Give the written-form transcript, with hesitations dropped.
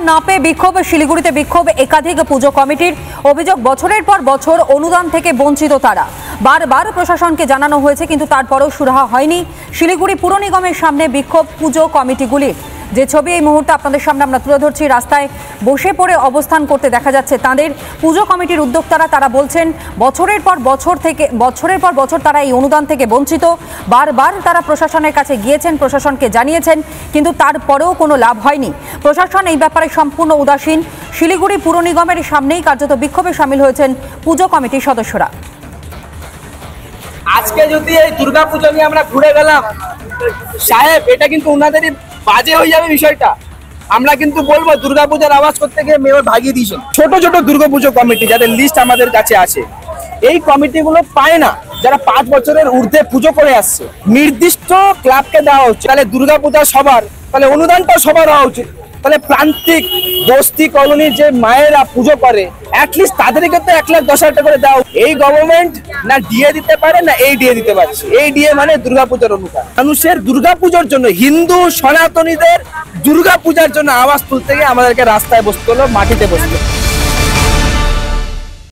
না পেয়ে বিক্ষোভ, শিলিগুড়িতে বিক্ষোভ একাধিক পুজো কমিটির। অভিযোগ, বছরের পর বছর অনুদান থেকে বঞ্চিত তারা। বারবার প্রশাসনকে জানানো হয়েছে, কিন্তু তারপরেও সুরাহা হয়নি। শিলিগুড়ি পুর নিগমের সামনে বিক্ষোভ পুজো কমিটিগুলির। যে ছবি এই মুহূর্তে আপনাদের সামনে আমরা তুলে ধরছি, রাস্তায় বসে পড়ে অবস্থান করতে দেখা যাচ্ছে তাদের পুজো কমিটির উদ্যোক্তারা। তারা বলছেন বছরের পর বছর তারা এই অনুদান থেকে বঞ্চিত। বারবার তারা প্রশাসনের কাছে গিয়েছেন, প্রশাসনকে জানিয়েছেন, কিন্তু তারপরেও কোনো লাভ হয়নি। প্রশাসন এই ব্যাপারে সম্পূর্ণ উদাসীন। শিলিগুড়ি পুর নিগমের সামনেই কার্যত বিক্ষোভে সামিল হয়েছেন পুজো কমিটির সদস্যরা। আজকে যদি এই দুর্গাপূজা নিয়ে আমরা ঘুরে গেলাম সাহেব, এটা কিন্তু ওনাদেরই বাজে হয়ে যাবে বিষয়টা। আমরা কিন্তু বলবো দুর্গাপূজার আওয়াজ করতে গিয়ে মেয়র ভাগিয়ে দিয়েছেন। ছোট ছোট দুর্গাপুজো কমিটি যাদের লিস্ট আমাদের কাছে আছে, এই কমিটিগুলো পায় না, যারা 5 বছরের ঊর্ধ্বে পুজো করে আসছে। নির্দিষ্ট ক্লাবকে দেওয়া হচ্ছে, তাহলে দুর্গাপূজা সবার, তাহলে অনুদানটাও সবার হওয়া উচিত। তাহলে প্রান্তিক বস্তি কলোনির যে মায়েরা পুজো করে, অ্যাটলিস্ট তাদেরকে তো 1,10,000 টাকা করে দেওয়া। এই গভর্নমেন্ট না ডিএ দিতে পারে, না এই ডিএ দিতে পারছে। এই ডিএ মানে দুর্গাপূজার অনুদান। মানুষের দুর্গাপূজার জন্য, হিন্দু সনাতনীদের দুর্গাপূজার জন্য আওয়াজ তুলতে গিয়ে আমাদেরকে রাস্তায় বসতে হলো, মাটিতে বসতে হলো।